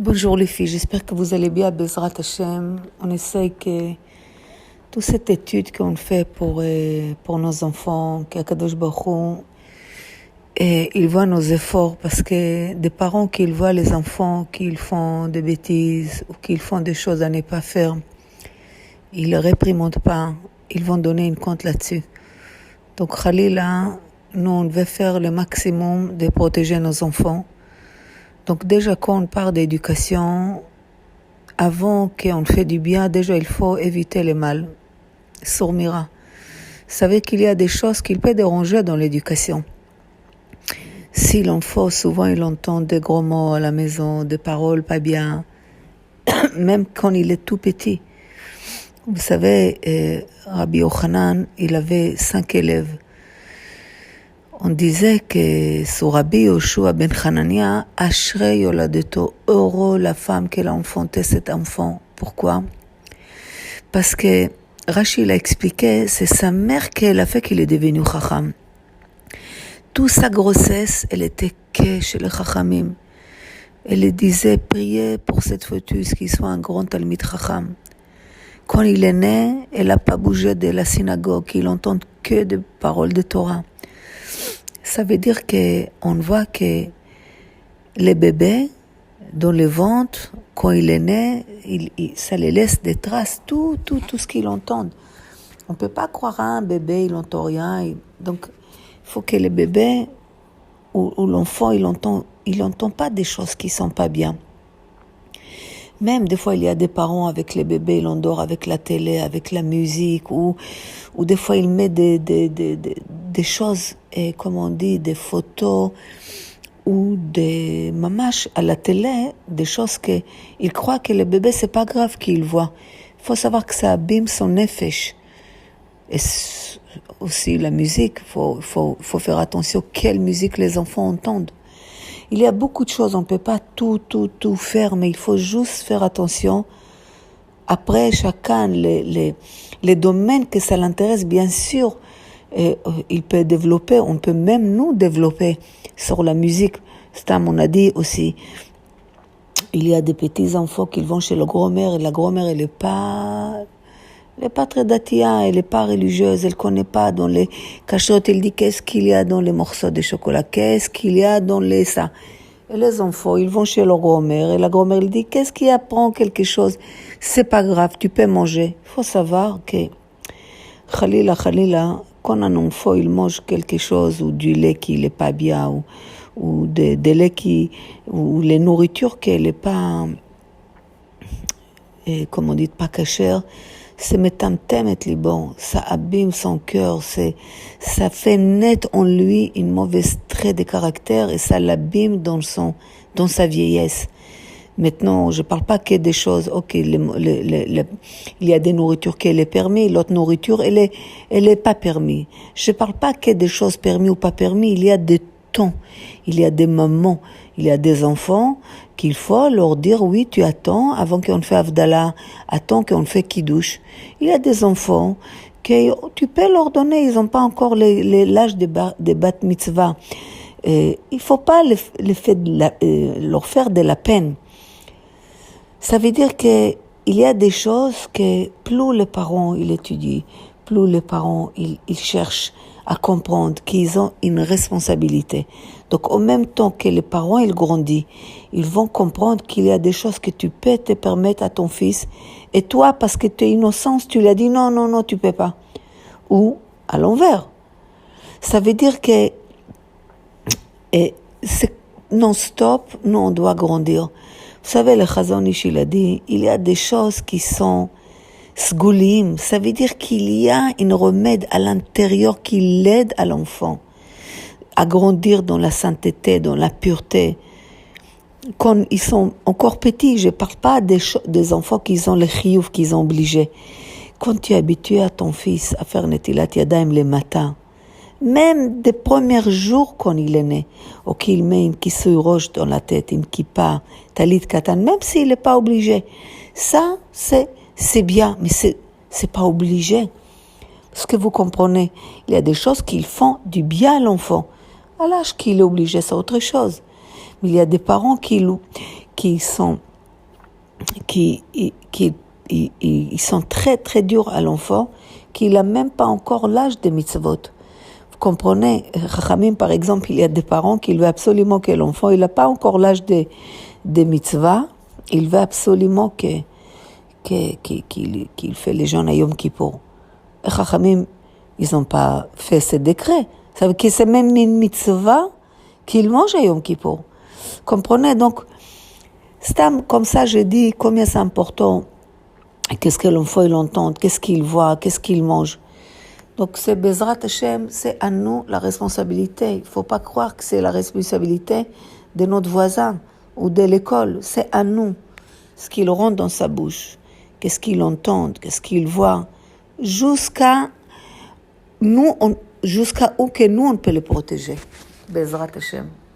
Bonjour les filles, j'espère que vous allez bien, Bezrat Hashem. On essaye que toute cette étude qu'on fait pour nos enfants, qu'Akadosh Baruch Hu, et il voit nos efforts parce que des parents qui voient les enfants qu'ils font des bêtises ou qu'ils font des choses à ne pas faire, ils ne réprimandent pas, ils vont donner une compte là-dessus. Donc Khalila, nous on veut faire le maximum de protéger nos enfants. Donc déjà quand on parle d'éducation, avant qu'on fait du bien, déjà il faut éviter le mal. Sourmira. Vous savez qu'il y a des choses qui peuvent déranger dans l'éducation. Si l'enfant, souvent il entend des gros mots à la maison, des paroles pas bien, même quand il est tout petit. Vous savez, Rabbi Yochanan, il avait 5 élèves. On disait que sur Rabbi Yoshua ben Hanania, Ashrei Yoladeto, heureux la femme qu'elle a enfanté cet enfant. Pourquoi? Parce que Rashi l'a expliqué, c'est sa mère qui a fait qu'il est devenu Chacham. Toute sa grossesse, elle était que chez les Chachamim. Elle disait, priez pour cette fœtus qu'il soit un grand Talmid Chacham. Quand il est né, elle n'a pas bougé de la synagogue, il n'entend que des paroles de Torah. Ça veut dire qu'on voit que les bébés, dans le ventre, quand il est né, ça les laisse des traces, tout ce qu'ils entendent. On ne peut pas croire à un bébé, il n'entend rien. Donc, il faut que le bébé ou l'enfant, il entend pas des choses qui ne sont pas bien. Même des fois, il y a des parents avec les bébés, ils endorment avec la télé, avec la musique, ou des fois, ils mettent des choses, comme on dit, des photos, ou des mamaches à la télé, des choses qu'ils croient que le bébé, c'est pas grave qu'il voit. Il faut savoir que ça abîme son nefesh. Et aussi la musique, il faut faire attention quelle musique les enfants entendent. Il y a beaucoup de choses, on ne peut pas tout faire, mais il faut juste faire attention. Après, chacun, les domaines que ça l'intéresse, bien sûr, il peut développer, on peut même nous développer sur la musique. On a dit aussi, il y a des petits enfants qui vont chez la grand-mère, et la grand-mère, elle n'est pas très datia, elle n'est pas religieuse, elle ne connaît pas dans les cachottes, elle dit qu'est-ce qu'il y a dans les morceaux de chocolat, qu'est-ce qu'il y a dans les ça. Et les enfants, ils vont chez leur grand-mère, et la grand-mère, elle dit qu'est-ce qu'il y a, prends quelque chose, c'est pas grave, tu peux manger. Il faut savoir que, Khalila, quand un enfant, il mange quelque chose, ou du lait qui n'est pas bien, ou des laits ou les nourritures qui n'est pas, comme on dit, pas cachère, c'est métamtem et libon, ça abîme son cœur, ça fait naître en lui une mauvaise trait de caractère et ça l'abîme dans sa vieillesse. Maintenant, je parle pas que des choses, ok, il y a des nourritures qui est permis, l'autre nourriture, elle est pas permis. Je parle pas que des choses permis ou pas permis, il y a des temps, il y a des moments, il y a des enfants qu'il faut leur dire oui, tu attends avant qu'on fait Avdallah, attends qu'on fait Kiddush. Il y a des enfants que tu peux leur donner, ils n'ont pas encore l'âge des bat mitzvah. Il faut pas leur faire de la peine. Ça veut dire que il y a des choses que plus les parents ils étudient, plus les parents ils cherchent à comprendre qu'ils ont une responsabilité. Donc, en même temps que les parents, ils grandissent, ils vont comprendre qu'il y a des choses que tu peux te permettre à ton fils. Et toi, parce que tu es innocent, tu lui as dit non, tu peux pas. Ou à l'envers. Ça veut dire que c'est non-stop, nous, on doit grandir. Vous savez, le Chazon Ish, il a dit, il y a des choses qui sont sgoulim, ça veut dire qu'il y a une remède à l'intérieur qui l'aide à l'enfant à grandir dans la sainteté, dans la pureté. Quand ils sont encore petits, je parle pas des enfants qui ont les chiyuv, qu'ils ont obligés. Quand tu es habitué à ton fils à faire netilat yadayim le matin, même des premiers jours quand il est né, ou qu'il met une kissouille rouge dans la tête, une kippa, talit katan, même s'il n'est pas obligé, ça, c'est bien, mais c'est pas obligé. Parce que vous comprenez, il y a des choses qui font du bien à l'enfant. À l'âge qu'il est obligé, c'est autre chose. Mais il y a des parents qui qui sont très très durs à l'enfant, qu'il n'a même pas encore l'âge des mitzvot. Vous comprenez, Chachamim par exemple, il y a des parents qui veulent absolument que l'enfant, il n'a pas encore l'âge des mitzvahs, il veut absolument qu'il fait les jeûnes à Yom Kippour. Et Chachamim, ils n'ont pas fait ce décret. Ça veut dire que c'est même une mitzvah qu'il mange à Yom Kippour. Comprenez, donc, comme ça, je dis combien c'est important. Qu'est-ce que l'enfant il entend, qu'est-ce qu'il voit, qu'est-ce qu'il mange. Donc c'est Bezrat Hashem, c'est à nous la responsabilité. Il ne faut pas croire que c'est la responsabilité de notre voisin ou de l'école. C'est à nous. Ce qu'il rentre dans sa bouche, qu'est-ce qu'il entend, qu'est-ce qu'il voit, jusqu'à où que nous on peut le protéger. Bezrat Hashem.